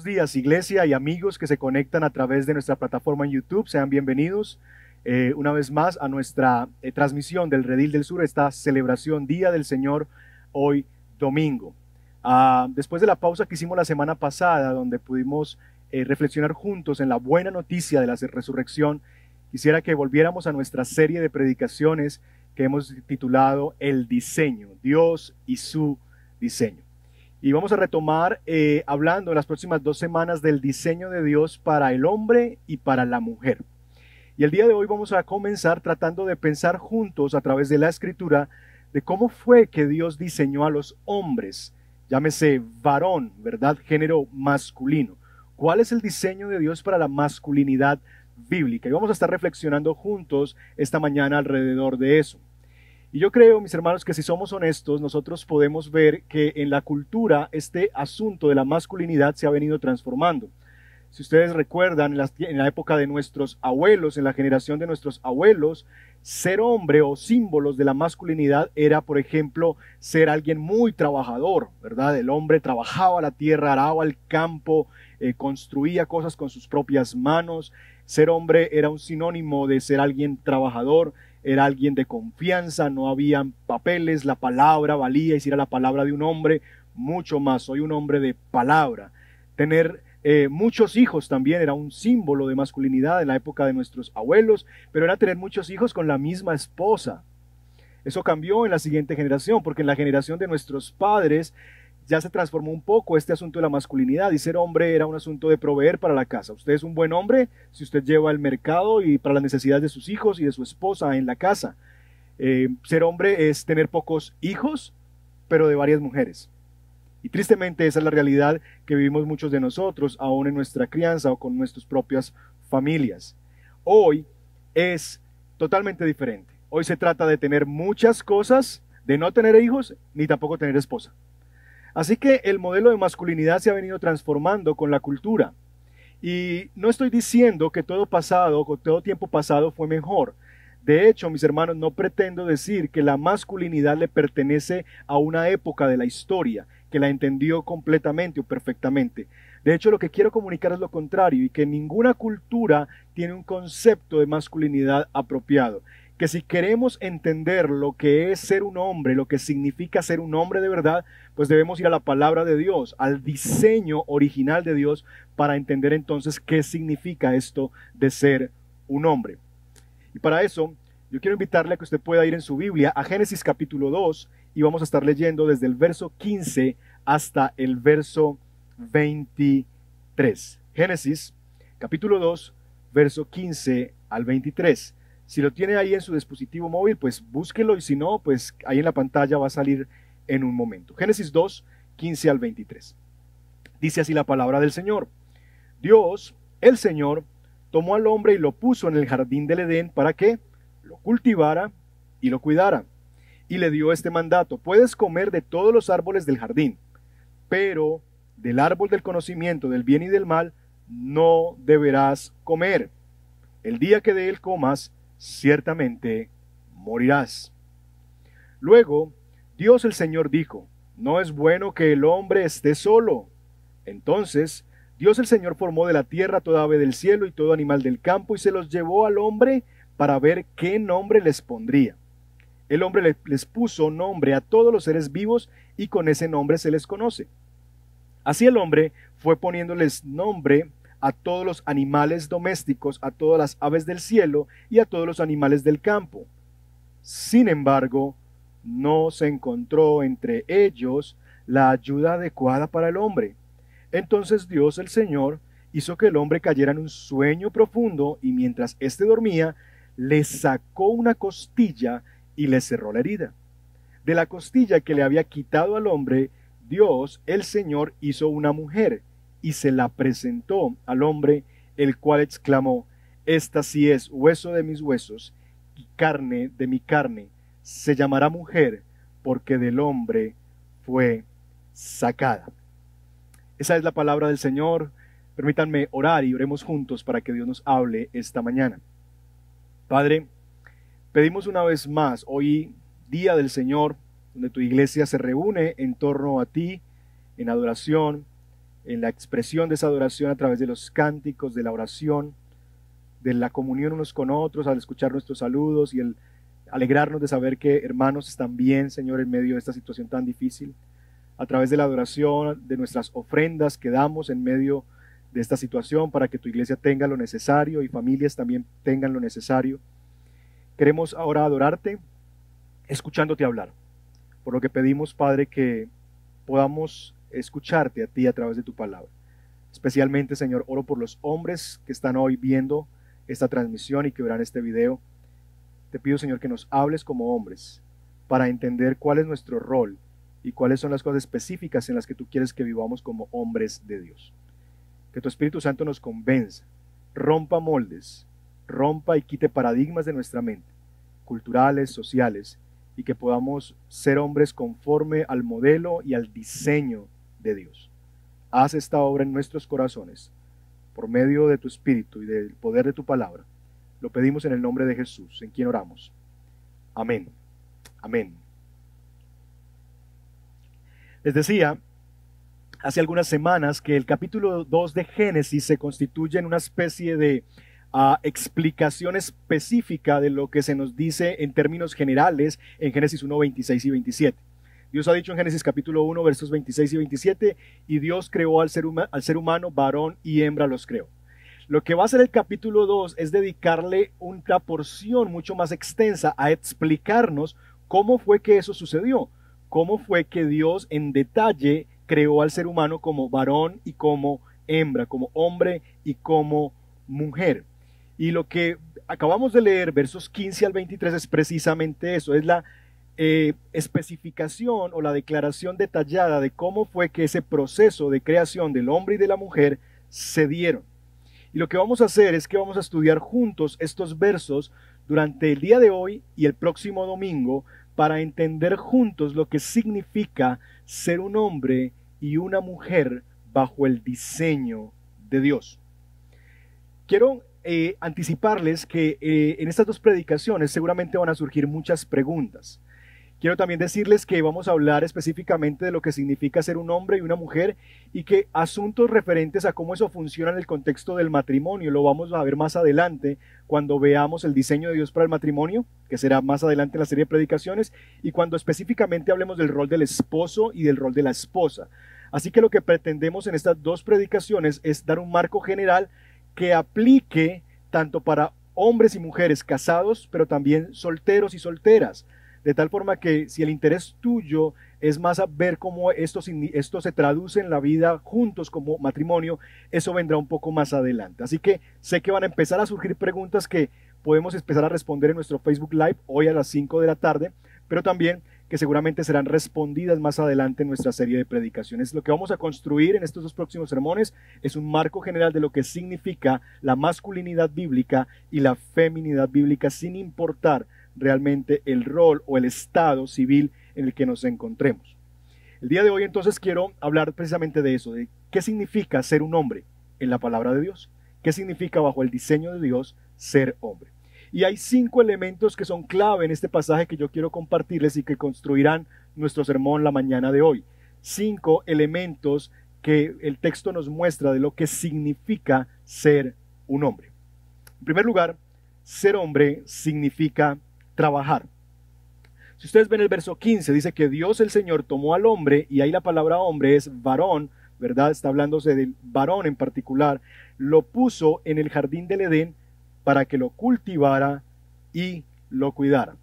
días, iglesia y amigos que se conectan a través de nuestra plataforma en YouTube. Sean bienvenidos una vez más a nuestra transmisión del Redil del Sur, esta celebración Día del Señor, hoy domingo. Después de la pausa que hicimos la semana pasada, donde pudimos reflexionar juntos en la buena noticia de la resurrección, quisiera que volviéramos a nuestra serie de predicaciones que hemos titulado El Diseño, Dios y su diseño. Y vamos a retomar hablando en las próximas 2 semanas del diseño de Dios para el hombre y para la mujer. Y el día de hoy vamos a comenzar tratando de pensar juntos a través de la Escritura de cómo fue que Dios diseñó a los hombres, llámese varón, ¿verdad? Género masculino. ¿Cuál es el diseño de Dios para la masculinidad bíblica? Y vamos a estar reflexionando juntos esta mañana alrededor de eso. Y yo creo, mis hermanos, que si somos honestos, nosotros podemos ver que en la cultura este asunto de la masculinidad se ha venido transformando. Si ustedes recuerdan, en la época de nuestros abuelos, en la generación de nuestros abuelos, ser hombre o símbolos de la masculinidad era, por ejemplo, ser alguien muy trabajador, ¿verdad? El hombre trabajaba la tierra, araba el campo, construía cosas con sus propias manos. Ser hombre era un sinónimo de ser alguien trabajador, era alguien de confianza, no habían papeles, la palabra valía, y si era la palabra de un hombre, mucho más, soy un hombre de palabra. Tener muchos hijos también era un símbolo de masculinidad en la época de nuestros abuelos, pero era tener muchos hijos con la misma esposa. Eso cambió en la siguiente generación, porque en la generación de nuestros padres ya se transformó un poco este asunto de la masculinidad, y ser hombre era un asunto de proveer para la casa. Usted es un buen hombre si usted lleva el mercado y para las necesidades de sus hijos y de su esposa en la casa. Ser hombre es tener pocos hijos, pero de varias mujeres. Y tristemente esa es la realidad que vivimos muchos de nosotros, aún en nuestra crianza o con nuestras propias familias. Hoy es totalmente diferente. Hoy se trata de tener muchas cosas, de no tener hijos, ni tampoco tener esposa. Así que el modelo de masculinidad se ha venido transformando con la cultura. Y no estoy diciendo que todo tiempo pasado fue mejor. De hecho, mis hermanos, no pretendo decir que la masculinidad le pertenece a una época de la historia, que la entendió completamente o perfectamente. De hecho, lo que quiero comunicar es lo contrario, y que ninguna cultura tiene un concepto de masculinidad apropiado. Que si queremos entender lo que es ser un hombre, lo que significa ser un hombre de verdad, pues debemos ir a la palabra de Dios, al diseño original de Dios, para entender entonces qué significa esto de ser un hombre. Y para eso, yo quiero invitarle a que usted pueda ir en su Biblia a Génesis capítulo 2, y vamos a estar leyendo desde el verso 15 hasta el verso 23. Génesis capítulo 2, verso 15 al 23. Si lo tiene ahí en su dispositivo móvil, pues búsquelo, y si no, pues ahí en la pantalla va a salir en un momento. Génesis 2, 15 al 23. Dice así la palabra del Señor. Dios, el Señor, tomó al hombre y lo puso en el jardín del Edén para que lo cultivara y lo cuidara. Y le dio este mandato: puedes comer de todos los árboles del jardín, pero del árbol del conocimiento del bien y del mal no deberás comer. El día que de él comas, ciertamente morirás. Luego, Dios el Señor dijo: no es bueno que el hombre esté solo. Entonces, Dios el Señor formó de la tierra toda ave del cielo y todo animal del campo, y se los llevó al hombre para ver qué nombre les pondría. El hombre les puso nombre a todos los seres vivos, y con ese nombre se les conoce. Así el hombre fue poniéndoles nombre a todos los animales domésticos, a todas las aves del cielo y a todos los animales del campo. Sin embargo, no se encontró entre ellos la ayuda adecuada para el hombre. Entonces Dios el Señor hizo que el hombre cayera en un sueño profundo, y mientras éste dormía, le sacó una costilla y le cerró la herida. De la costilla que le había quitado al hombre, Dios el Señor hizo una mujer y se la presentó al hombre, el cual exclamó: esta sí es hueso de mis huesos y carne de mi carne. Se llamará mujer, porque del hombre fue sacada. Esa es la palabra del Señor. Permítanme orar y oremos juntos para que Dios nos hable esta mañana. Padre, pedimos una vez más, hoy día del Señor, donde tu iglesia se reúne en torno a ti, en adoración, en la expresión de esa adoración a través de los cánticos, de la oración, de la comunión unos con otros, al escuchar nuestros saludos y el alegrarnos de saber que hermanos están bien, Señor, en medio de esta situación tan difícil, a través de la adoración, de nuestras ofrendas que damos en medio de esta situación para que tu iglesia tenga lo necesario y familias también tengan lo necesario. Queremos ahora adorarte, escuchándote hablar, por lo que pedimos, Padre, que podamos escucharte a ti a través de tu palabra. Especialmente, Señor, oro por los hombres que están hoy viendo esta transmisión y que verán este video. Te pido, Señor, que nos hables como hombres para entender cuál es nuestro rol y cuáles son las cosas específicas en las que tú quieres que vivamos como hombres de Dios. Que tu Espíritu Santo nos convenza, rompa moldes, rompa y quite paradigmas de nuestra mente, culturales, sociales, y que podamos ser hombres conforme al modelo y al diseño de Dios. Haz esta obra en nuestros corazones, por medio de tu Espíritu y del poder de tu palabra. Lo pedimos en el nombre de Jesús, en quien oramos. Amén. Amén. Les decía hace algunas semanas que el capítulo 2 de Génesis se constituye en una especie de explicación específica de lo que se nos dice en términos generales en Génesis 1, 26 y 27. Dios ha dicho en Génesis capítulo 1, versos 26 y 27, y Dios creó al ser humano, varón y hembra los creó. Lo que va a hacer el capítulo 2 es dedicarle una porción mucho más extensa a explicarnos cómo fue que eso sucedió, cómo fue que Dios en detalle creó al ser humano como varón y como hembra, como hombre y como mujer. Y lo que acabamos de leer, versos 15 al 23, es precisamente eso, es la especificación o la declaración detallada de cómo fue que ese proceso de creación del hombre y de la mujer se dieron. Y lo que vamos a hacer es que vamos a estudiar juntos estos versos durante el día de hoy y el próximo domingo para entender juntos lo que significa ser un hombre y una mujer bajo el diseño de Dios. Quiero anticiparles que en estas dos predicaciones seguramente van a surgir muchas preguntas. Quiero también decirles que vamos a hablar específicamente de lo que significa ser un hombre y una mujer y que asuntos referentes a cómo eso funciona en el contexto del matrimonio lo vamos a ver más adelante cuando veamos el diseño de Dios para el matrimonio, que será más adelante en la serie de predicaciones, y cuando específicamente hablemos del rol del esposo y del rol de la esposa. Así que lo que pretendemos en estas dos predicaciones es dar un marco general que aplique tanto para hombres y mujeres casados, pero también solteros y solteras. De tal forma que si el interés tuyo es más a ver cómo esto se traduce en la vida juntos como matrimonio, eso vendrá un poco más adelante. Así que sé que van a empezar a surgir preguntas que podemos empezar a responder en nuestro Facebook Live hoy a las 5 de la tarde, pero también que seguramente serán respondidas más adelante en nuestra serie de predicaciones. Lo que vamos a construir en estos dos próximos sermones es un marco general de lo que significa la masculinidad bíblica y la feminidad bíblica, sin importar realmente el rol o el estado civil en el que nos encontremos. El día de hoy entonces quiero hablar precisamente de eso, de qué significa ser un hombre en la palabra de Dios, qué significa bajo el diseño de Dios ser hombre. Y hay 5 elementos que son clave en este pasaje que yo quiero compartirles y que construirán nuestro sermón la mañana de hoy. 5 elementos que el texto nos muestra de lo que significa ser un hombre. En primer lugar, ser hombre significa trabajar. Si ustedes ven el verso 15, dice que Dios el Señor tomó al hombre, y ahí la palabra hombre es varón, ¿verdad? Está hablándose del varón en particular, lo puso en el jardín del Edén para que lo cultivara y lo cuidara.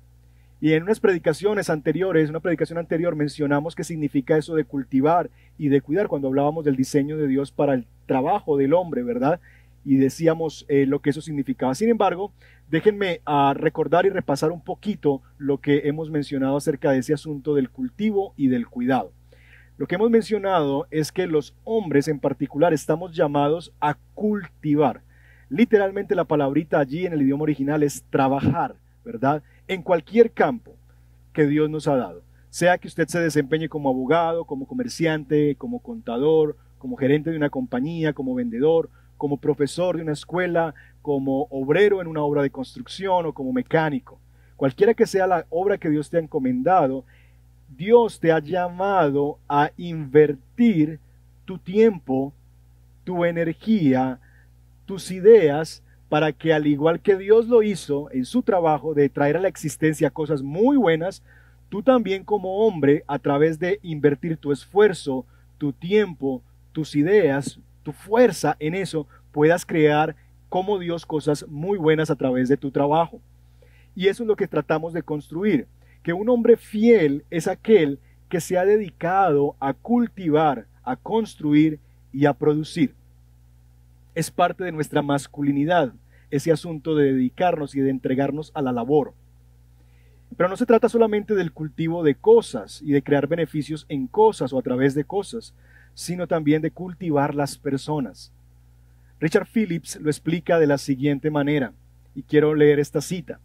Y en unas predicaciones anteriores, una predicación anterior, mencionamos qué significa eso de cultivar y de cuidar cuando hablábamos del diseño de Dios para el trabajo del hombre, ¿verdad? Y decíamos lo que eso significaba. Sin embargo, déjenme recordar y repasar un poquito lo que hemos mencionado acerca de ese asunto del cultivo y del cuidado. Lo que hemos mencionado es que los hombres en particular estamos llamados a cultivar. Literalmente la palabrita allí en el idioma original es trabajar, ¿verdad? En cualquier campo que Dios nos ha dado. Sea que usted se desempeñe como abogado, como comerciante, como contador, como gerente de una compañía, como vendedor, como profesor de una escuela, como obrero en una obra de construcción o como mecánico. Cualquiera que sea la obra que Dios te ha encomendado, Dios te ha llamado a invertir tu tiempo, tu energía, tus ideas, para que al igual que Dios lo hizo en su trabajo de traer a la existencia cosas muy buenas, tú también como hombre, a través de invertir tu esfuerzo, tu tiempo, tus ideas, tu fuerza en eso, puedas crear como Dios cosas muy buenas a través de tu trabajo. Y eso es lo que tratamos de construir, que un hombre fiel es aquel que se ha dedicado a cultivar, a construir y a producir. Es parte de nuestra masculinidad, ese asunto de dedicarnos y de entregarnos a la labor. Pero no se trata solamente del cultivo de cosas y de crear beneficios en cosas o a través de cosas, sino también de cultivar las personas. Richard Phillips lo explica de la siguiente manera, y quiero leer esta cita.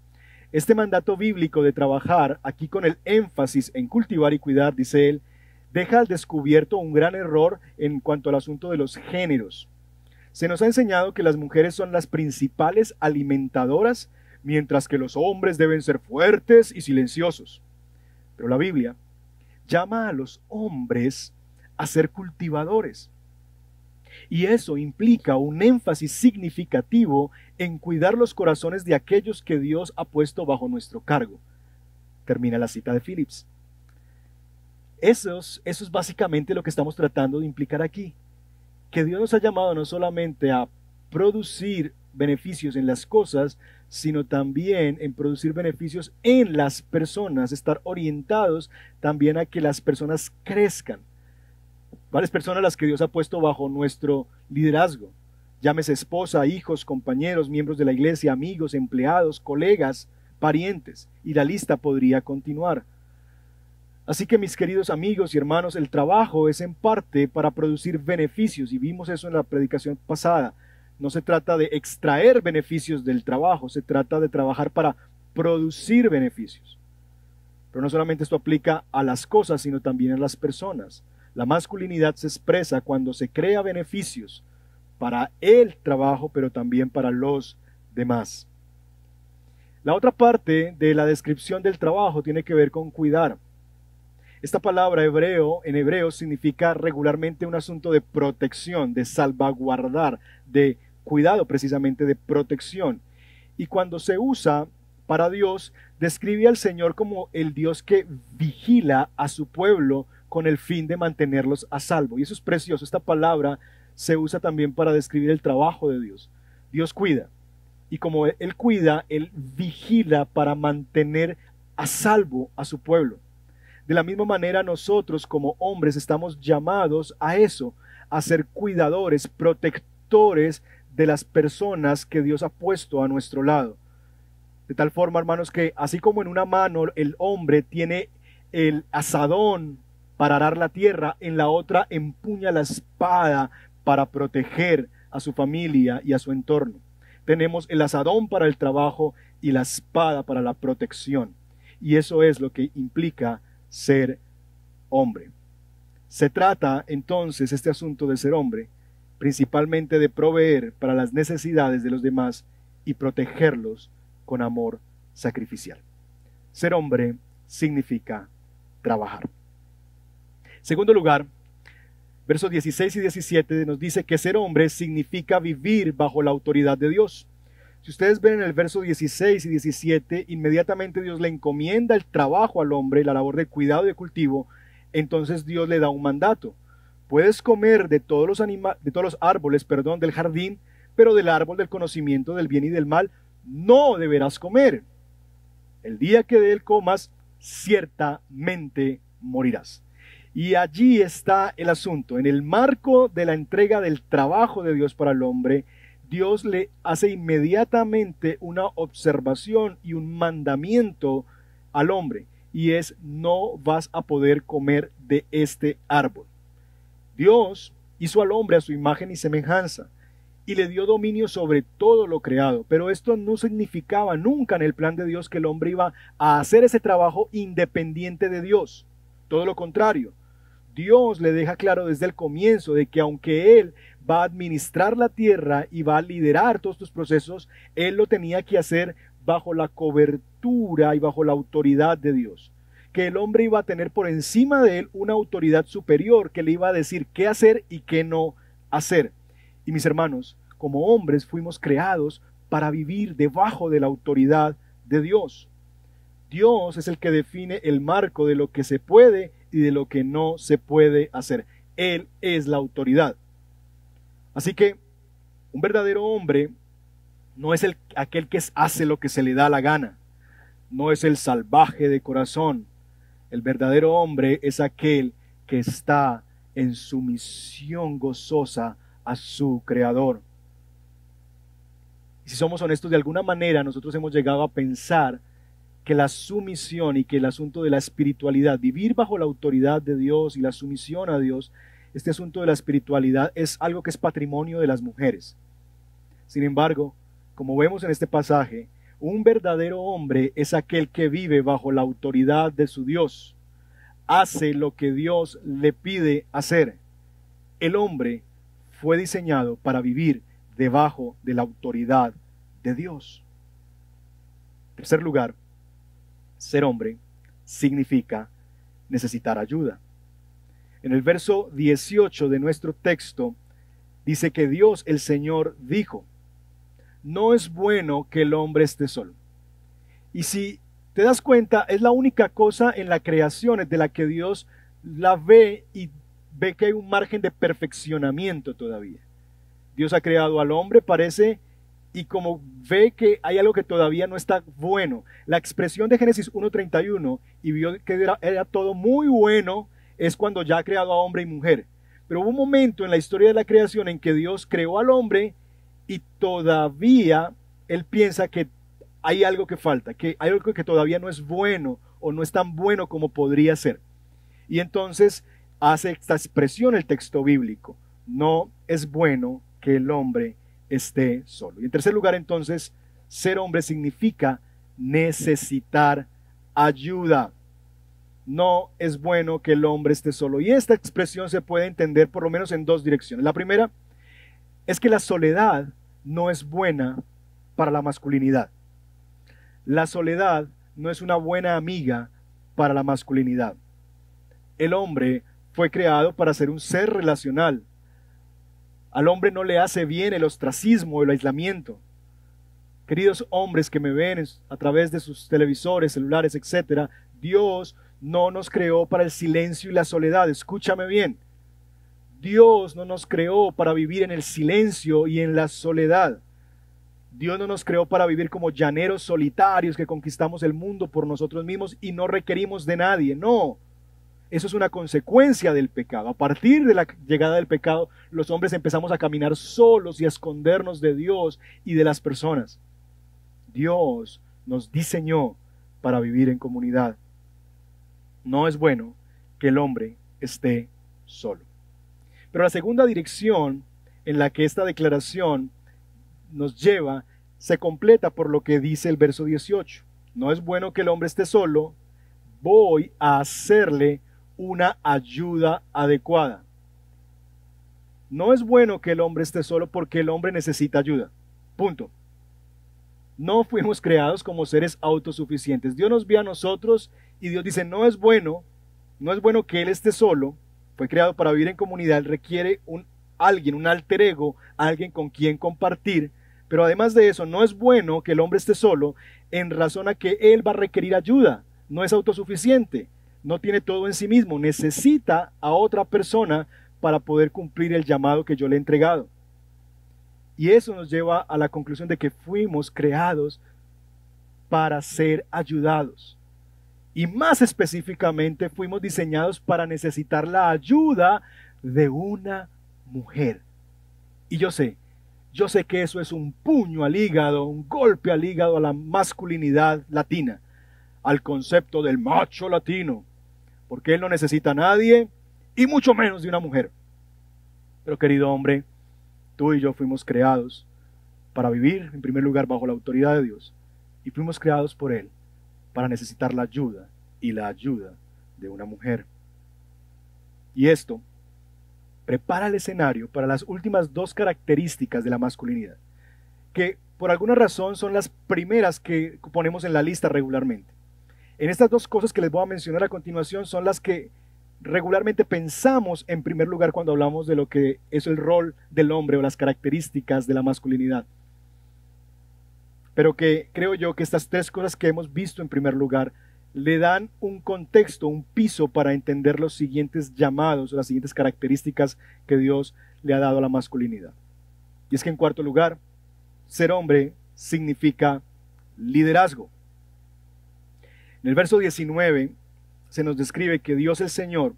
Este mandato bíblico de trabajar, aquí con el énfasis en cultivar y cuidar, dice él, deja al descubierto un gran error en cuanto al asunto de los géneros. Se nos ha enseñado que las mujeres son las principales alimentadoras, mientras que los hombres deben ser fuertes y silenciosos. Pero la Biblia llama a los hombres a ser cultivadores. Y eso implica un énfasis significativo en cuidar los corazones de aquellos que Dios ha puesto bajo nuestro cargo. Termina la cita de Phillips. Eso es básicamente lo que estamos tratando de implicar aquí. Que Dios nos ha llamado no solamente a producir beneficios en las cosas, sino también en producir beneficios en las personas, estar orientados también a que las personas crezcan. Varias personas las que Dios ha puesto bajo nuestro liderazgo, llámese esposa, hijos, compañeros, miembros de la iglesia, amigos, empleados, colegas, parientes, y la lista podría continuar. Así que mis queridos amigos y hermanos, el trabajo es en parte para producir beneficios, y vimos eso en la predicación pasada. No se trata de extraer beneficios del trabajo, se trata de trabajar para producir beneficios. Pero no solamente esto aplica a las cosas, sino también a las personas. La masculinidad se expresa cuando se crea beneficios para el trabajo, pero también para los demás. La otra parte de la descripción del trabajo tiene que ver con cuidar. Esta palabra en hebreo significa regularmente un asunto de protección, de salvaguardar, de cuidado, precisamente de protección. Y cuando se usa para Dios, describe al Señor como el Dios que vigila a su pueblo con el fin de mantenerlos a salvo. Y eso es precioso. Esta palabra se usa también para describir el trabajo de Dios. Dios cuida. Y como Él cuida, Él vigila para mantener a salvo a su pueblo. De la misma manera, nosotros como hombres estamos llamados a eso, a ser cuidadores, protectores de las personas que Dios ha puesto a nuestro lado. De tal forma, hermanos, que así como en una mano el hombre tiene el azadón para arar la tierra, en la otra empuña la espada para proteger a su familia y a su entorno. Tenemos el azadón para el trabajo y la espada para la protección. Y eso es lo que implica ser hombre. Se trata entonces este asunto de ser hombre, principalmente de proveer para las necesidades de los demás y protegerlos con amor sacrificial. Ser hombre significa trabajar. Segundo lugar, versos 16 y 17 nos dice que ser hombre significa vivir bajo la autoridad de Dios. Si ustedes ven en el verso 16 y 17, inmediatamente Dios le encomienda el trabajo al hombre, la labor de cuidado y de cultivo. Entonces Dios le da un mandato. Puedes comer de todos los árboles, del jardín, pero del árbol del conocimiento del bien y del mal no deberás comer. El día que de él comas, ciertamente morirás. Y allí está el asunto. En el marco de la entrega del trabajo de Dios para el hombre, Dios le hace inmediatamente una observación y un mandamiento al hombre, y es: no vas a poder comer de este árbol. Dios hizo al hombre a su imagen y semejanza, y le dio dominio sobre todo lo creado, pero esto no significaba nunca en el plan de Dios que el hombre iba a hacer ese trabajo independiente de Dios. Todo lo contrario, Dios le deja claro desde el comienzo de que aunque Él va a administrar la tierra y va a liderar todos estos procesos, Él lo tenía que hacer bajo la cobertura y bajo la autoridad de Dios. que el hombre iba a tener por encima de él una autoridad superior que le iba a decir qué hacer y qué no hacer. Y mis hermanos, como hombres fuimos creados para vivir debajo de la autoridad de Dios. Dios es el que define el marco de lo que se puede y de lo que no se puede hacer. Él es la autoridad. Así que un verdadero hombre no es aquel que hace lo que se le da la gana. No es el salvaje de corazón. El verdadero hombre es aquel que está en sumisión gozosa a su Creador. Y si somos honestos, de alguna manera nosotros hemos llegado a pensar que la sumisión y que el asunto de la espiritualidad, vivir bajo la autoridad de Dios y la sumisión a Dios, este asunto de la espiritualidad es algo que es patrimonio de las mujeres. Sin embargo, como vemos en este pasaje, un verdadero hombre es aquel que vive bajo la autoridad de su Dios, hace lo que Dios le pide hacer. El hombre fue diseñado para vivir debajo de la autoridad de Dios. En tercer lugar, ser hombre significa necesitar ayuda. En el verso 18 de nuestro texto dice que Dios, el Señor, dijo: no es bueno que el hombre esté solo. Y si te das cuenta, es la única cosa en la creación de la que Dios la ve y ve que hay un margen de perfeccionamiento todavía. Dios ha creado al hombre, parece, y como ve que hay algo que todavía no está bueno, la expresión de Génesis 1:31, y vio que era todo muy bueno, es cuando ya ha creado a hombre y mujer. Pero hubo un momento en la historia de la creación en que Dios creó al hombre y todavía él piensa que hay algo que falta, que hay algo que todavía no es bueno o no es tan bueno como podría ser. Y entonces hace esta expresión el texto bíblico: no es bueno que el hombre esté solo. Y en tercer lugar, entonces, ser hombre significa necesitar ayuda. No es bueno que el hombre esté solo. Y esta expresión se puede entender por lo menos en dos direcciones. La primera es que la soledad no es buena para la masculinidad. La soledad no es una buena amiga para la masculinidad. El hombre fue creado para ser un ser relacional. Al hombre no le hace bien el ostracismo, el aislamiento. Queridos hombres que me ven a través de sus televisores, celulares, etc., Dios no nos creó para el silencio y la soledad. Escúchame bien. Dios no nos creó para vivir en el silencio y en la soledad. Dios no nos creó para vivir como llaneros solitarios que conquistamos el mundo por nosotros mismos y no requerimos de nadie. No. Eso es una consecuencia del pecado. A partir de la llegada del pecado, los hombres empezamos a caminar solos y a escondernos de Dios y de las personas. Dios nos diseñó para vivir en comunidad. No es bueno que el hombre esté solo. Pero la segunda dirección en la que esta declaración nos lleva se completa por lo que dice el verso 18. No es bueno que el hombre esté solo, voy a hacerle una ayuda adecuada. No es bueno que el hombre esté solo porque el hombre necesita ayuda. Punto. No fuimos creados como seres autosuficientes. Dios nos vio a nosotros y Dios dice: no es bueno que él esté solo. Fue creado para vivir en comunidad. Él requiere un alter ego, alguien con quien compartir. Pero además de eso, no es bueno que el hombre esté solo en razón a que él va a requerir ayuda. No es autosuficiente. No tiene todo en sí mismo, necesita a otra persona para poder cumplir el llamado que yo le he entregado. Y eso nos lleva a la conclusión de que fuimos creados para ser ayudados. Y más específicamente, fuimos diseñados para necesitar la ayuda de una mujer. Y yo sé que eso es un puño al hígado, un golpe al hígado a la masculinidad latina, al concepto del macho latino, porque él no necesita a nadie y mucho menos de una mujer. Pero querido hombre, tú y yo fuimos creados para vivir en primer lugar bajo la autoridad de Dios y fuimos creados por él para necesitar la ayuda y la ayuda de una mujer. Y esto prepara el escenario para las últimas dos características de la masculinidad, que por alguna razón son las primeras que ponemos en la lista regularmente. En estas dos cosas que les voy a mencionar a continuación son las que regularmente pensamos en primer lugar cuando hablamos de lo que es el rol del hombre o las características de la masculinidad. Pero que creo yo que estas tres cosas que hemos visto en primer lugar le dan un contexto, un piso para entender los siguientes llamados o las siguientes características que Dios le ha dado a la masculinidad. Y es que en cuarto lugar, ser hombre significa liderazgo. En el verso 19 se nos describe que Dios el Señor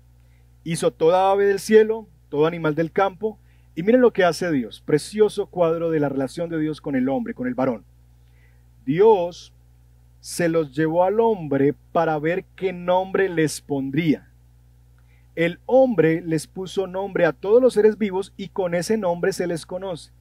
hizo toda ave del cielo, todo animal del campo, y miren lo que hace Dios, precioso cuadro de la relación de Dios con el hombre, con el varón. Dios se los llevó al hombre para ver qué nombre les pondría. El hombre les puso nombre a todos los seres vivos y con ese nombre se les conoce.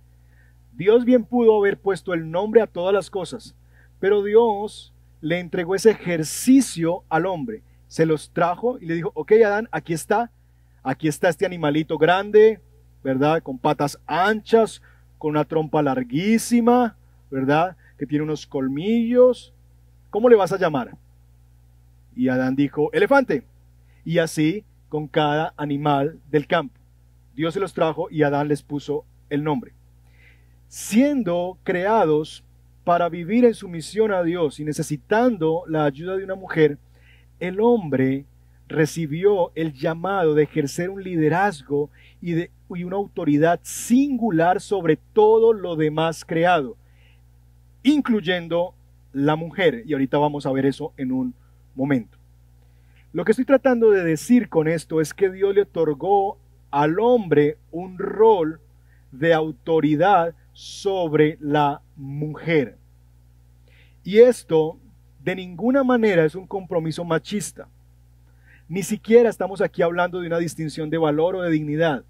Dios bien pudo haber puesto el nombre a todas las cosas, pero Dios le entregó ese ejercicio al hombre. Se los trajo y le dijo, ok Adán, aquí está este animalito grande, ¿verdad? Con patas anchas, con una trompa larguísima, ¿verdad? Que tiene unos colmillos. ¿Cómo le vas a llamar? Y Adán dijo, elefante. Y así con cada animal del campo. Dios se los trajo y Adán les puso el nombre. Siendo creados para vivir en sumisión a Dios y necesitando la ayuda de una mujer, el hombre recibió el llamado de ejercer un liderazgo y una autoridad singular sobre todo lo demás creado, incluyendo la mujer. Y ahorita vamos a ver eso en un momento. Lo que estoy tratando de decir con esto es que Dios le otorgó al hombre un rol de autoridad sobre la mujer. Y esto de ninguna manera es un compromiso machista. Ni siquiera estamos aquí hablando de una distinción de valor o de dignidad.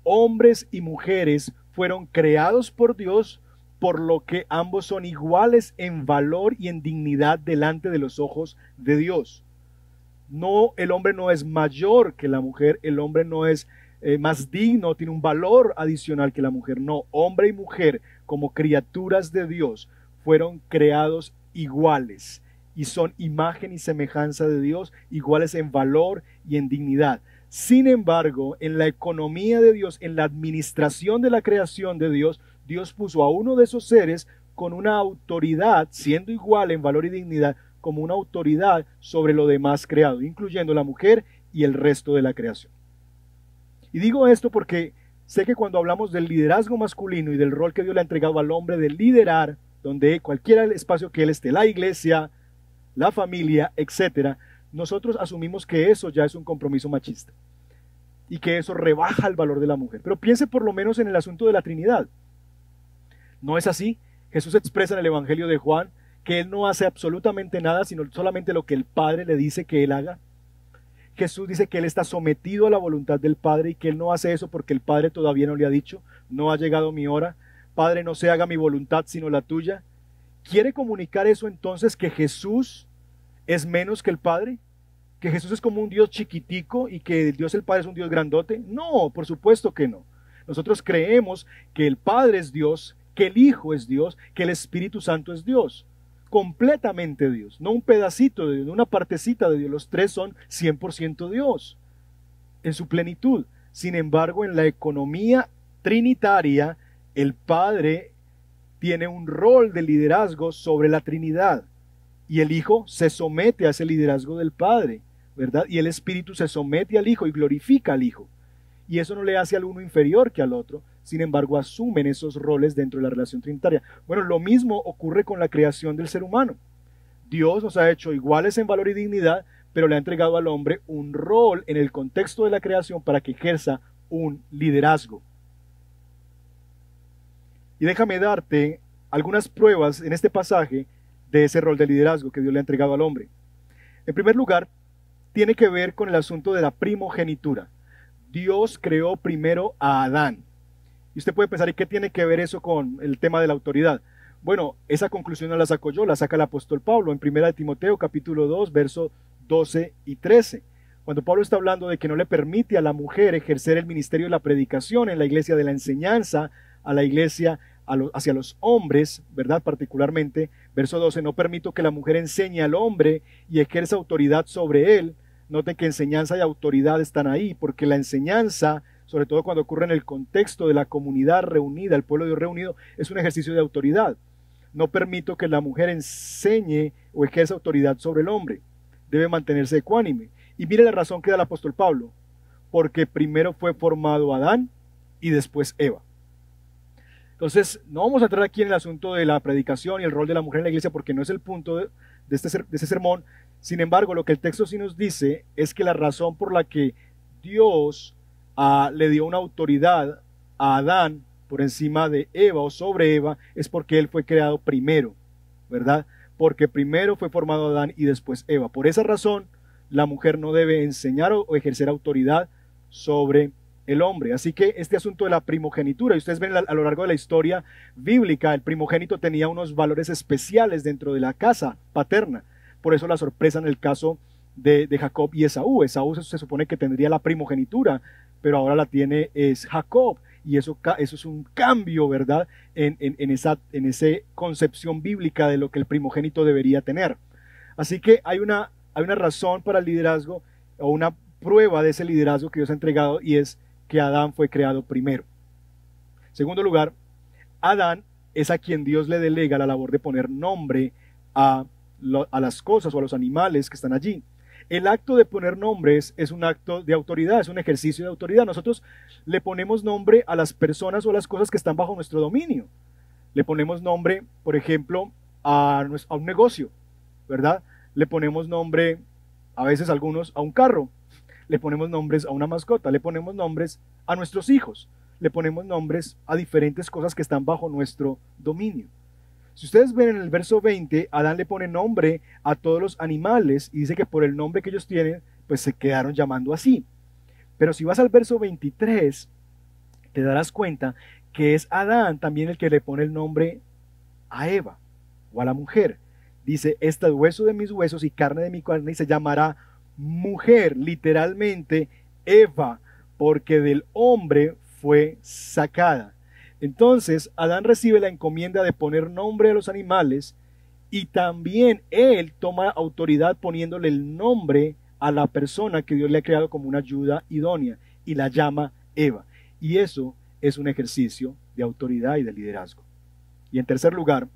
Hombres y mujeres fueron creados por Dios, por lo que ambos son iguales en valor y en dignidad delante de los ojos de Dios. No, el hombre no es mayor que la mujer, el hombre no es más digno, tiene un valor adicional que la mujer. No, hombre y mujer como criaturas de Dios fueron creados iguales y son imagen y semejanza de Dios, iguales en valor y en dignidad. Sin embargo, en la economía de Dios, en la administración de la creación de Dios, Dios puso a uno de esos seres con una autoridad, siendo igual en valor y dignidad, como una autoridad sobre lo demás creado, incluyendo la mujer y el resto de la creación. Y digo esto porque sé que cuando hablamos del liderazgo masculino y del rol que Dios le ha entregado al hombre de liderar, donde cualquier espacio que él esté, la iglesia, la familia, etcétera, nosotros asumimos que eso ya es un compromiso machista y que eso rebaja el valor de la mujer. Pero piense por lo menos en el asunto de la Trinidad. ¿No es así? Jesús expresa en el Evangelio de Juan que él no hace absolutamente nada, sino solamente lo que el Padre le dice que él haga. Jesús dice que él está sometido a la voluntad del Padre y que él no hace eso porque el Padre todavía no le ha dicho, no ha llegado mi hora. Padre, no se haga mi voluntad sino la tuya. ¿Quiere comunicar eso entonces que Jesús es menos que el Padre? ¿Que Jesús es como un Dios chiquitico y que Dios el Padre es un Dios grandote? No, por supuesto que no. Nosotros creemos que el Padre es Dios, que el Hijo es Dios, que el Espíritu Santo es Dios. Completamente Dios, no un pedacito de Dios, no una partecita de Dios. Los tres son 100% Dios en su plenitud. Sin embargo, en la economía trinitaria, el Padre tiene un rol de liderazgo sobre la Trinidad y el Hijo se somete a ese liderazgo del Padre, ¿verdad? Y el Espíritu se somete al Hijo y glorifica al Hijo. Y eso no le hace al uno inferior que al otro, sin embargo asumen esos roles dentro de la relación trinitaria. Bueno, lo mismo ocurre con la creación del ser humano. Dios nos ha hecho iguales en valor y dignidad, pero le ha entregado al hombre un rol en el contexto de la creación para que ejerza un liderazgo. Y déjame darte algunas pruebas en este pasaje de ese rol de liderazgo que Dios le ha entregado al hombre. En primer lugar, tiene que ver con el asunto de la primogenitura. Dios creó primero a Adán. Y usted puede pensar, ¿y qué tiene que ver eso con el tema de la autoridad? Bueno, esa conclusión no la saco yo, la saca el apóstol Pablo en 1 Timoteo capítulo 2, versos 12 y 13. Cuando Pablo está hablando de que no le permite a la mujer ejercer el ministerio de la predicación en la iglesia, de la enseñanza a la iglesia, hacia los hombres, ¿verdad? Particularmente, verso 12, no permito que la mujer enseñe al hombre y ejerza autoridad sobre él. Noten que enseñanza y autoridad están ahí, porque la enseñanza, sobre todo cuando ocurre en el contexto de la comunidad reunida, el pueblo de Dios reunido, es un ejercicio de autoridad. No permito que la mujer enseñe o ejerza autoridad sobre el hombre. Debe mantenerse ecuánime. Y mire la razón que da el apóstol Pablo, porque primero fue formado Adán y después Eva. Entonces, no vamos a entrar aquí en el asunto de la predicación y el rol de la mujer en la iglesia, porque no es el punto de este sermón. Sin embargo, lo que el texto sí nos dice es que la razón por la que Dios le dio una autoridad a Adán por encima de Eva o sobre Eva es porque él fue creado primero, ¿verdad? Porque primero fue formado Adán y después Eva. Por esa razón, la mujer no debe enseñar o ejercer autoridad sobre el hombre. Así que este asunto de la primogenitura, y ustedes ven a lo largo de la historia bíblica, el primogénito tenía unos valores especiales dentro de la casa paterna. Por eso la sorpresa en el caso de Jacob y Esaú. Esaú se supone que tendría la primogenitura, pero ahora la tiene es Jacob. Y eso es un cambio, ¿verdad? En esa concepción bíblica de lo que el primogénito debería tener. Así que hay una razón para el liderazgo, o una prueba de ese liderazgo que Dios ha entregado, y es que Adán fue creado primero. En segundo lugar, Adán es a quien Dios le delega la labor de poner nombre a las cosas o a los animales que están allí. El acto de poner nombres es un acto de autoridad, es un ejercicio de autoridad. Nosotros le ponemos nombre a las personas o a las cosas que están bajo nuestro dominio. Le ponemos nombre, por ejemplo, a un negocio, ¿verdad? Le ponemos nombre, a veces algunos, a un carro. Le ponemos nombres a una mascota, le ponemos nombres a nuestros hijos, le ponemos nombres a diferentes cosas que están bajo nuestro dominio. Si ustedes ven en el verso 20, Adán le pone nombre a todos los animales y dice que por el nombre que ellos tienen, pues se quedaron llamando así. Pero si vas al verso 23, te darás cuenta que es Adán también el que le pone el nombre a Eva o a la mujer. Dice, esta es hueso de mis huesos y carne de mi carne, y se llamará mujer, literalmente Eva, porque del hombre fue sacada. Entonces Adán recibe la encomienda de poner nombre a los animales, y también él toma autoridad poniéndole el nombre a la persona que Dios le ha creado como una ayuda idónea, y la llama Eva. Y eso es un ejercicio de autoridad y de liderazgo. Y en tercer lugar,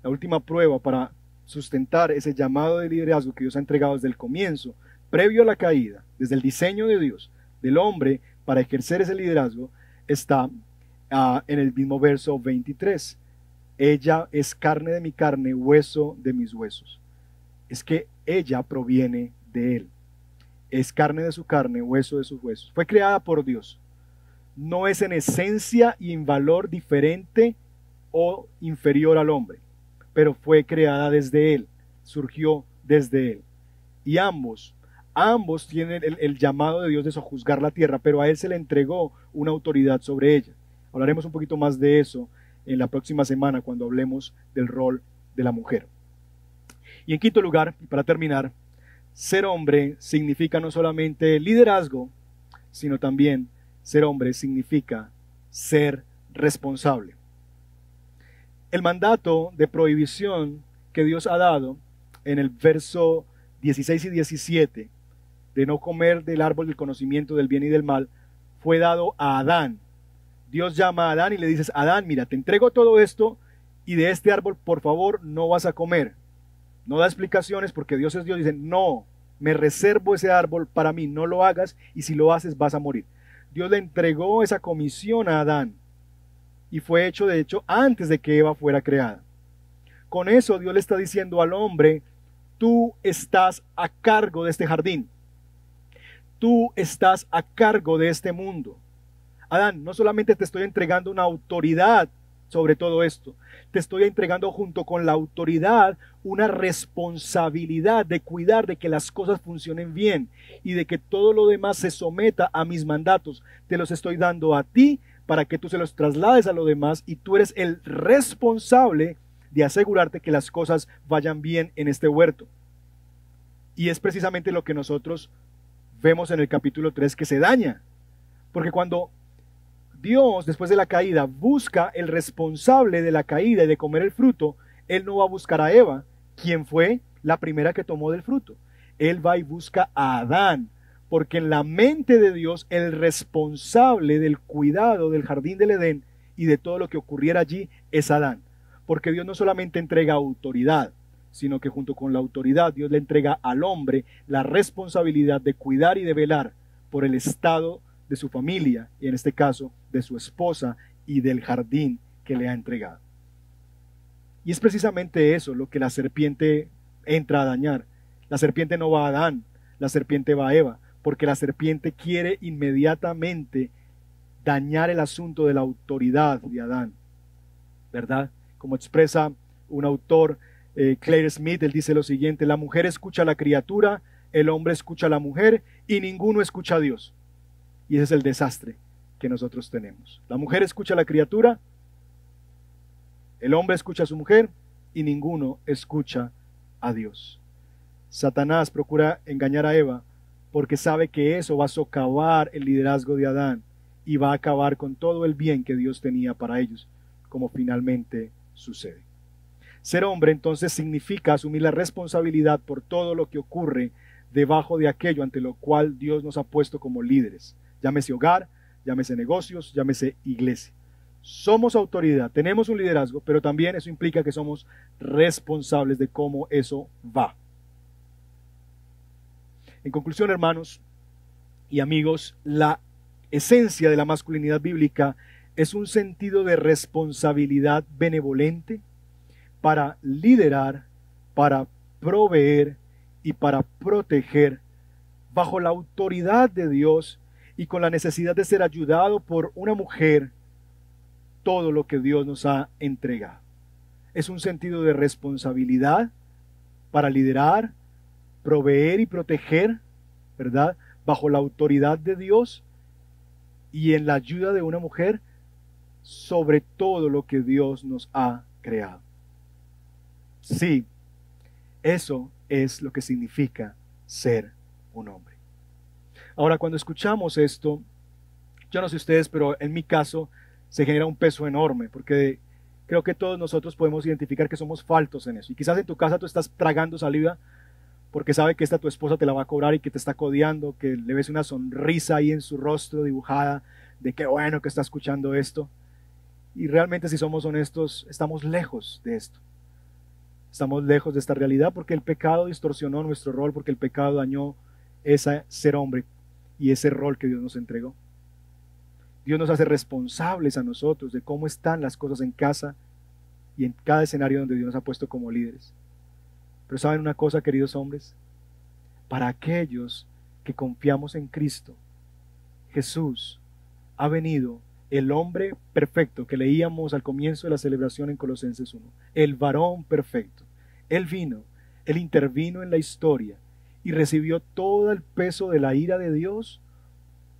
la última prueba para sustentar ese llamado de liderazgo que Dios ha entregado desde el comienzo, previo a la caída, desde el diseño de Dios, del hombre, para ejercer ese liderazgo, está en el mismo verso 23. Ella es carne de mi carne, hueso de mis huesos. Es que ella proviene de él. Es carne de su carne, hueso de sus huesos. Fue creada por Dios. No es en esencia y en valor diferente o inferior al hombre, pero fue creada desde él, surgió desde él. Y ambos tienen el llamado de Dios de sojuzgar la tierra, pero a él se le entregó una autoridad sobre ella. Hablaremos un poquito más de eso en la próxima semana cuando hablemos del rol de la mujer. Y en quinto lugar, y para terminar, ser hombre significa no solamente liderazgo, sino también ser hombre significa ser responsable. El mandato de prohibición que Dios ha dado en el verso 16 y 17, de no comer del árbol del conocimiento del bien y del mal, fue dado a Adán. Dios llama a Adán y le dice, Adán, mira, te entrego todo esto y de este árbol, por favor, no vas a comer. No da explicaciones porque Dios es Dios. Dice, no, me reservo ese árbol para mí, no lo hagas, y si lo haces vas a morir. Dios le entregó esa comisión a Adán y fue hecho, de hecho, antes de que Eva fuera creada. Con eso Dios le está diciendo al hombre, tú estás a cargo de este jardín. Tú estás a cargo de este mundo. Adán, no solamente te estoy entregando una autoridad sobre todo esto, te estoy entregando junto con la autoridad una responsabilidad de cuidar de que las cosas funcionen bien y de que todo lo demás se someta a mis mandatos. Te los estoy dando a ti para que tú se los traslades a los demás, y tú eres el responsable de asegurarte que las cosas vayan bien en este huerto. Y es precisamente lo que nosotros vemos en el capítulo 3 que se daña. Porque cuando Dios, después de la caída, busca el responsable de la caída y de comer el fruto, Él no va a buscar a Eva, quien fue la primera que tomó del fruto. Él va y busca a Adán, porque en la mente de Dios, el responsable del cuidado del jardín del Edén y de todo lo que ocurriera allí es Adán. Porque Dios no solamente entrega autoridad, sino que junto con la autoridad Dios le entrega al hombre la responsabilidad de cuidar y de velar por el estado de su familia, y en este caso de su esposa y del jardín que le ha entregado. Y es precisamente eso lo que la serpiente entra a dañar. La serpiente no va a Adán, la serpiente va a Eva, porque la serpiente quiere inmediatamente dañar el asunto de la autoridad de Adán, ¿verdad? Como expresa un autor, Claire Smith, él dice lo siguiente: la mujer escucha a la criatura, el hombre escucha a la mujer y ninguno escucha a Dios. Y ese es el desastre que nosotros tenemos. La mujer escucha a la criatura, el hombre escucha a su mujer y ninguno escucha a Dios. Satanás procura engañar a Eva porque sabe que eso va a socavar el liderazgo de Adán y va a acabar con todo el bien que Dios tenía para ellos, como finalmente sucede. Ser hombre entonces significa asumir la responsabilidad por todo lo que ocurre debajo de aquello ante lo cual Dios nos ha puesto como líderes. Llámese hogar, llámese negocios, llámese iglesia. Somos autoridad, tenemos un liderazgo, pero también eso implica que somos responsables de cómo eso va. En conclusión, hermanos y amigos, la esencia de la masculinidad bíblica es un sentido de responsabilidad benevolente para liderar, para proveer y para proteger bajo la autoridad de Dios y con la necesidad de ser ayudado por una mujer todo lo que Dios nos ha entregado. Es un sentido de responsabilidad para liderar, proveer y proteger, ¿verdad? Bajo la autoridad de Dios y en la ayuda de una mujer sobre todo lo que Dios nos ha creado. Sí, eso es lo que significa ser un hombre. Ahora, cuando escuchamos esto, yo no sé ustedes, pero en mi caso se genera un peso enorme, porque creo que todos nosotros podemos identificar que somos faltos en eso. Y quizás en tu casa tú estás tragando saliva porque sabe que esta tu esposa te la va a cobrar y que te está codeando, que le ves una sonrisa ahí en su rostro dibujada de qué bueno que está escuchando esto. Y realmente, si somos honestos, estamos lejos de esto. Estamos lejos de esta realidad porque el pecado distorsionó nuestro rol, porque el pecado dañó ese ser hombre y ese rol que Dios nos entregó. Dios nos hace responsables a nosotros de cómo están las cosas en casa y en cada escenario donde Dios nos ha puesto como líderes. Pero ¿saben una cosa, queridos hombres? Para aquellos que confiamos en Cristo, Jesús ha venido, el hombre perfecto que leíamos al comienzo de la celebración en Colosenses 1, el varón perfecto. Él vino, Él intervino en la historia y recibió todo el peso de la ira de Dios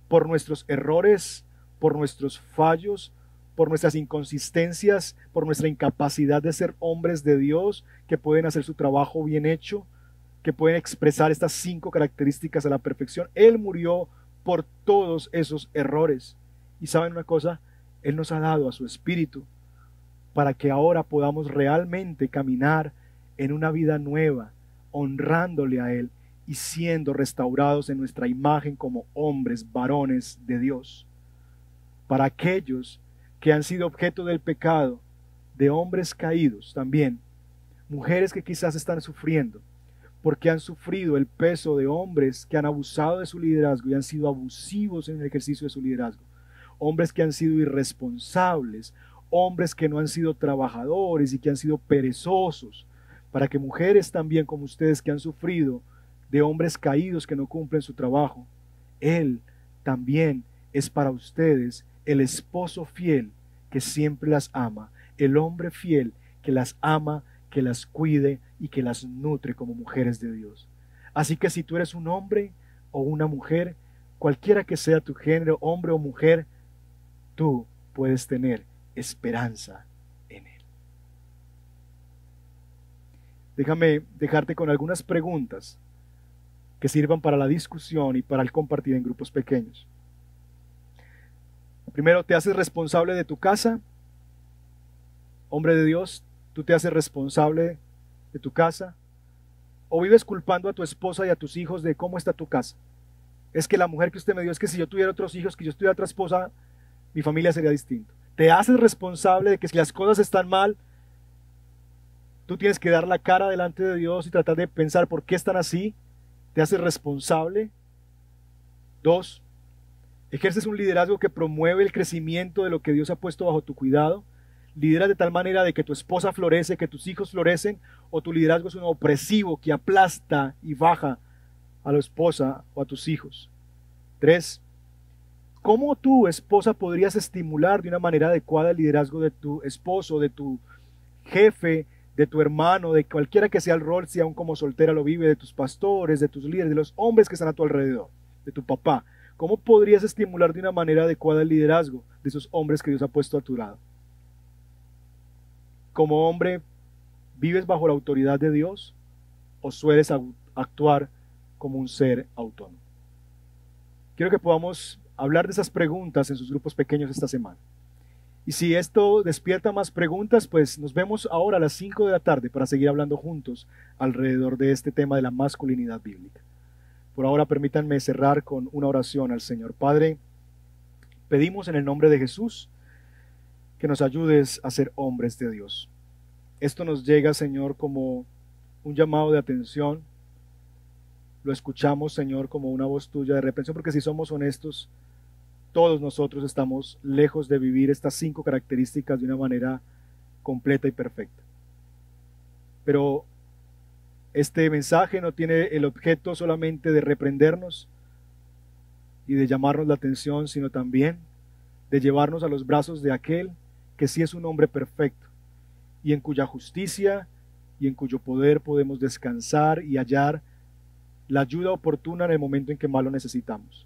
por nuestros errores, por nuestros fallos, por nuestras inconsistencias, por nuestra incapacidad de ser hombres de Dios que pueden hacer su trabajo bien hecho, que pueden expresar estas 5 características a la perfección. Él murió por todos esos errores. Y ¿saben una cosa? Él nos ha dado a su Espíritu para que ahora podamos realmente caminar en una vida nueva, honrándole a Él y siendo restaurados en nuestra imagen como hombres, varones de Dios. Para aquellos que han sido objeto del pecado, de hombres caídos también, mujeres que quizás están sufriendo, porque han sufrido el peso de hombres que han abusado de su liderazgo y han sido abusivos en el ejercicio de su liderazgo, hombres que han sido irresponsables, hombres que no han sido trabajadores y que han sido perezosos, para que mujeres también como ustedes que han sufrido de hombres caídos que no cumplen su trabajo, Él también es para ustedes el esposo fiel que siempre las ama, el hombre fiel que las ama, que las cuide y que las nutre como mujeres de Dios. Así que si tú eres un hombre o una mujer, cualquiera que sea tu género, hombre o mujer, tú puedes tener esperanza en Él. Déjame dejarte con algunas preguntas que sirvan para la discusión y para el compartir en grupos pequeños. Primero, te haces responsable de tu casa. Hombre de Dios, tú te haces responsable de tu casa. ¿O vives culpando a tu esposa y a tus hijos de cómo está tu casa? Es que la mujer que usted me dio, es que si yo tuviera otros hijos, que yo tuviera otra esposa, mi familia sería distinta. Te haces responsable de que si las cosas están mal, tú tienes que dar la cara delante de Dios y tratar de pensar por qué están así. Te haces responsable. 2, ejerces un liderazgo que promueve el crecimiento de lo que Dios ha puesto bajo tu cuidado. Lideras de tal manera de que tu esposa florece, que tus hijos florecen, o tu liderazgo es un opresivo que aplasta y baja a la esposa o a tus hijos. 3, ¿cómo tu esposa podrías estimular de una manera adecuada el liderazgo de tu esposo, de tu jefe, de tu hermano, de cualquiera que sea el rol, si aún como soltera lo vive, de tus pastores, de tus líderes, de los hombres que están a tu alrededor, de tu papá? ¿Cómo podrías estimular de una manera adecuada el liderazgo de esos hombres que Dios ha puesto a tu lado? Como hombre, ¿vives bajo la autoridad de Dios o sueles actuar como un ser autónomo? Quiero que podamos hablar de esas preguntas en sus grupos pequeños esta semana. Y si esto despierta más preguntas, pues nos vemos ahora a las 5 de la tarde para seguir hablando juntos alrededor de este tema de la masculinidad bíblica. Por ahora permítanme cerrar con una oración al Señor. Padre, pedimos en el nombre de Jesús que nos ayudes a ser hombres de Dios. Esto nos llega, Señor, como un llamado de atención. Lo escuchamos, Señor, como una voz tuya de reprensión, porque si somos honestos, todos nosotros estamos lejos de vivir estas 5 características de una manera completa y perfecta. Pero este mensaje no tiene el objeto solamente de reprendernos y de llamarnos la atención, sino también de llevarnos a los brazos de aquel que sí es un hombre perfecto y en cuya justicia y en cuyo poder podemos descansar y hallar la ayuda oportuna en el momento en que más lo necesitamos.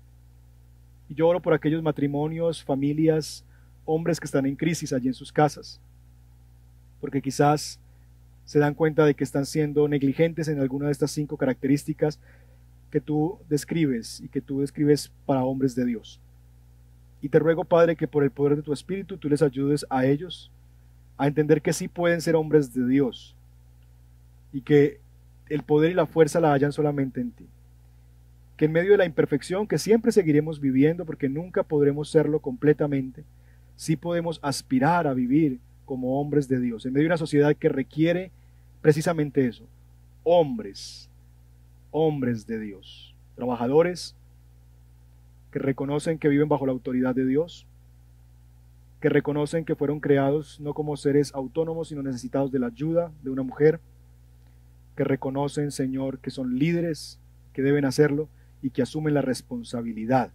Y yo oro por aquellos matrimonios, familias, hombres que están en crisis allí en sus casas, porque quizás se dan cuenta de que están siendo negligentes en alguna de estas 5 características que tú describes y que tú describes para hombres de Dios. Y te ruego, Padre, que por el poder de tu Espíritu tú les ayudes a ellos a entender que sí pueden ser hombres de Dios y que el poder y la fuerza la hallan solamente en ti. Que en medio de la imperfección que siempre seguiremos viviendo, porque nunca podremos serlo completamente, sí podemos aspirar a vivir como hombres de Dios, en medio de una sociedad que requiere precisamente eso, hombres de Dios, trabajadores que reconocen que viven bajo la autoridad de Dios, que reconocen que fueron creados no como seres autónomos, sino necesitados de la ayuda de una mujer, que reconocen, Señor, que son líderes, que deben hacerlo y que asumen la responsabilidad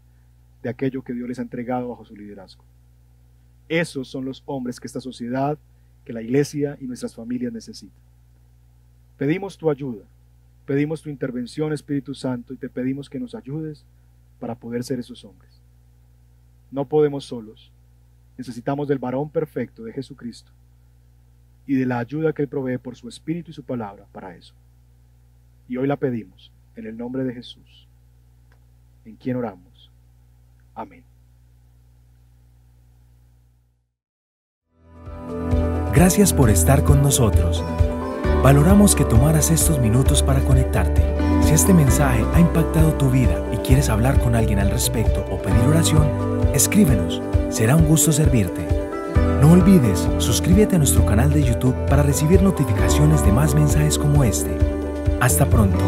de aquello que Dios les ha entregado bajo su liderazgo. Esos son los hombres que esta sociedad, que la iglesia y nuestras familias necesitan. Pedimos tu ayuda, pedimos tu intervención, Espíritu Santo, y te pedimos que nos ayudes para poder ser esos hombres. No podemos solos, necesitamos del varón perfecto de Jesucristo y de la ayuda que Él provee por su Espíritu y su palabra para eso. Y hoy la pedimos en el nombre de Jesús, en quien oramos. Amén. Gracias por estar con nosotros. Valoramos que tomaras estos minutos para conectarte. Si este mensaje ha impactado tu vida y quieres hablar con alguien al respecto o pedir oración, escríbenos. Será un gusto servirte. No olvides, suscríbete a nuestro canal de YouTube para recibir notificaciones de más mensajes como este. Hasta pronto.